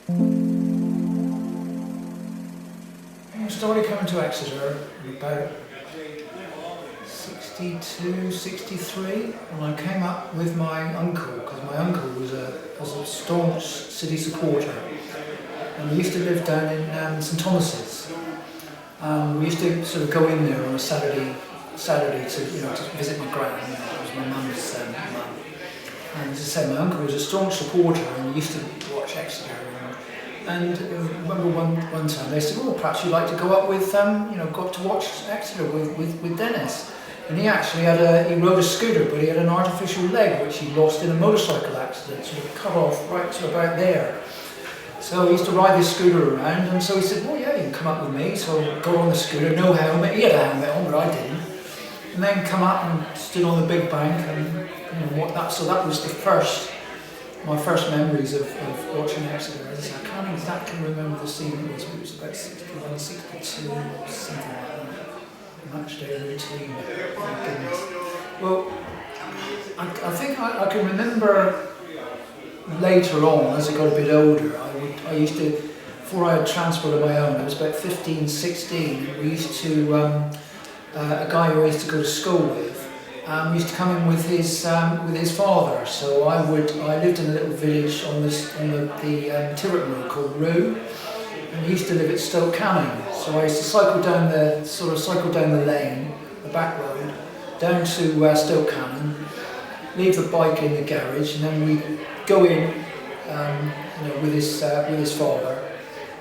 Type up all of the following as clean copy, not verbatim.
I started coming to Exeter about 62, 63, when I came up with my uncle, because my uncle was a staunch City supporter, and he used to live down in St Thomas's. We used to sort of go in there on a Saturday to visit my gran. It was my mum's mum. And as I say, my uncle was a staunch supporter, and he used to watch Exeter. And I remember one time they said, "Oh, perhaps you'd like to go up with go up to watch Exeter with Dennis." And he actually he rode a scooter, but he had an artificial leg which he lost in a motorcycle accident, so he cut off right to about there. So he used to ride this scooter around, and so he said, "Well, yeah, you can come up with me." So I got on the scooter, no helmet. He had a helmet on, but I didn't. And then come up and stood on the big bank, and so that was my first memories of watching Exeter. As I say, I can't exactly remember the scene it was, but it was about 61, 62, something like that. Match day routine. My goodness. Well, I think I can remember later on, as I got a bit older, I used to, before I had transport of my own, I was about 15, 16, we used to, a guy who I used to go to school with, used to come in with his father. So I lived in a little village on the Tiverton Road called Rue, and he used to live at Stoke Canning. So I used to cycle down the lane, the back road, down to Stoke Canning, leave the bike in the garage, and then we'd go in, with his father,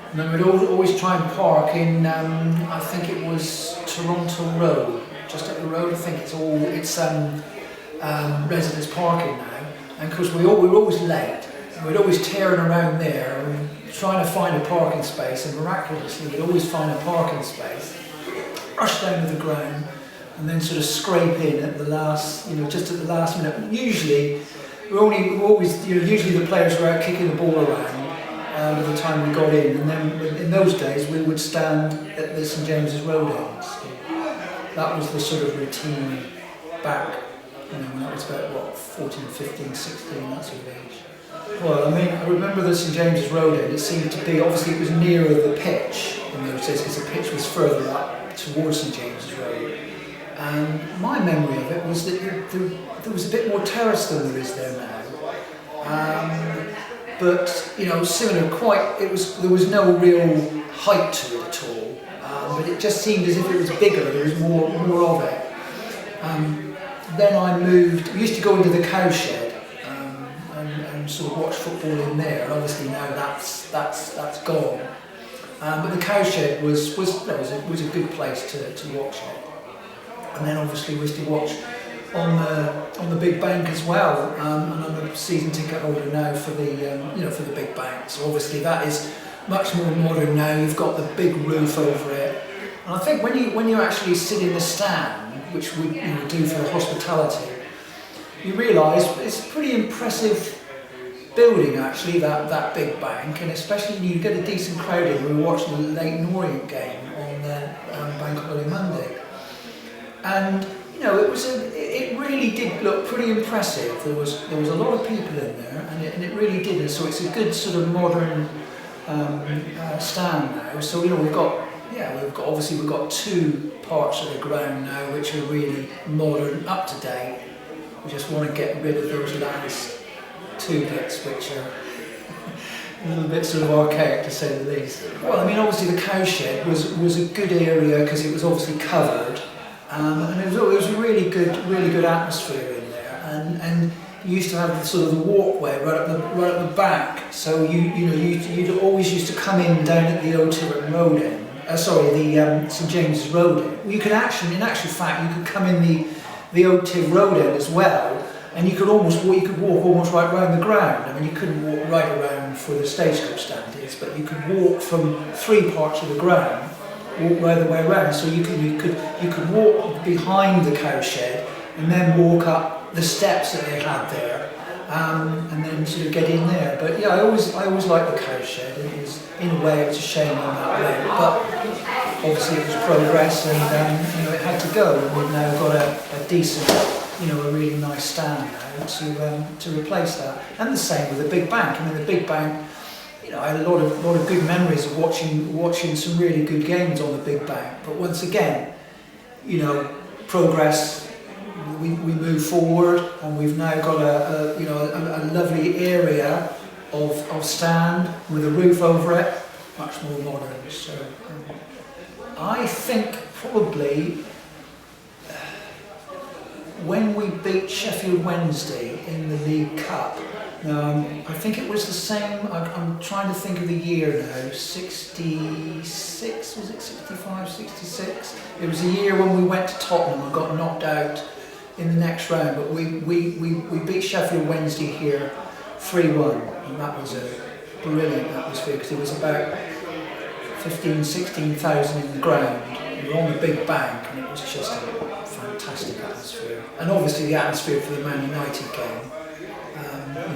and then we'd always try and park in, I think it was Toronto Road, just up the road. I think it's residence parking now, and because we were always late, and we'd always tearing around there and trying to find a parking space, and miraculously we'd always find a parking space, rush down to the ground, and then sort of scrape in at the last, just at the last minute. Usually the players were out kicking the ball around by the time we got in, and then in those days we would stand at the St James's Road end. So that was the sort of routine back, when that was about 14, 15, 16, that sort of age. Well, I remember the St James's Road end. It seemed to be, obviously it was nearer the pitch in those days, because the pitch was further up towards St James's Road. And my memory of it was that there was a bit more terrace than there is there now. But similar, there was no real height to it at all. But it just seemed as if it was bigger. There was more of it. Then I moved. We used to go into the cowshed and sort of watch football in there. And obviously now that's gone. But the cowshed was a good place to watch it. And then obviously we used to watch on the big bank as well. And I'm a season ticket holder now for the big bank. So obviously that is much more modern now. You've got the big roof over it. And I think when you actually sit in the stand, which we do for the hospitality, you realise it's a pretty impressive building actually, that big bank, and especially when you get a decent crowd in. We were watching the Leyton Orient game on Bank Holiday Monday, and it really did look pretty impressive. There was a lot of people in there, and it really did. And so it's a good sort of modern stand now. So we've got two parts of the ground now which are really modern, up to date. We just want to get rid of those last two bits which are a little bit sort of archaic, to say the least. Well, obviously the cowshed was a good area because it was obviously covered, and it was a really good atmosphere in there, and you used to have the walkway right up the back, so you'd always used to come in down at the Old Tiverton Road end. The St James's Road end. You could actually, in actual fact, you could come in the Old Tiv Road end as well, and you could walk almost right around the ground. You couldn't walk right around for the stagecoach stand is, but you could walk from three parts of the ground, walk right the way around. So you could walk behind the cowshed and then walk up the steps that they had there, and then sort of get in there. But yeah, I always liked the cowshed. It was, in a way, it's a shame on that way, but obviously it was progress, and it had to go. And we've now got a decent, a really nice stand now to replace that. And the same with the big bank. The big bank I had a lot of good memories of watching some really good games on the Big Bank. But once again, progress. We move forward, and we've now got a lovely area of stand with a roof over it, much more modern. So I think probably when we beat Sheffield Wednesday in the League Cup, I think it was the same, I'm trying to think of the year now, 66, was it 65, 66? It was the year when we went to Tottenham and got knocked out in the next round, but we beat Sheffield Wednesday here 3-1, and that was a brilliant atmosphere because it was about 16,000 in the ground. We were on the Big Bank, and it was just a fantastic atmosphere. And obviously the atmosphere for the Man United game,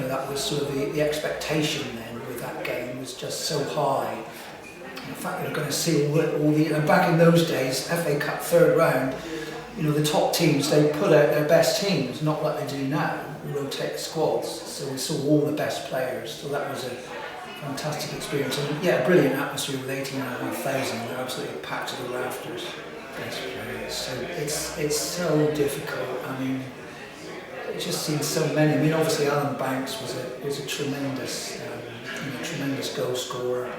that was sort of the expectation then with that game was just so high. In fact, we were going to see all the and back in those days, FA Cup third round, the top teams, they put out their best teams, not like they do now, rotate squads. So we saw all the best players. So that was a fantastic experience. And a brilliant atmosphere with 18,500. They're absolutely packed to the rafters. Best players. So it's so difficult. I mean, it just seems so many. I mean, obviously Alan Banks was a tremendous, tremendous goal scorer.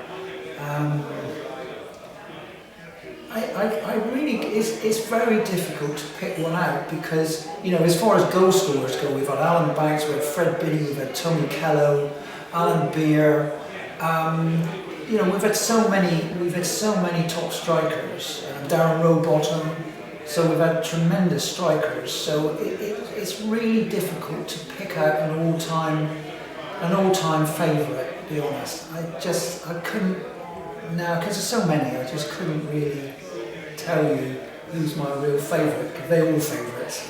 I really, it's very difficult to pick one out because, as far as goal scorers go, we've had Alan Banks, we've had Fred Binney, we've had Tony Kello, Alan Beer, we've had so many top strikers, Darren Rowbottom, so we've had tremendous strikers, so it's really difficult to pick out an all-time favourite, to be honest. I couldn't, now, because there's so many, I just couldn't really tell you who's my real favourite, because they're all favourites.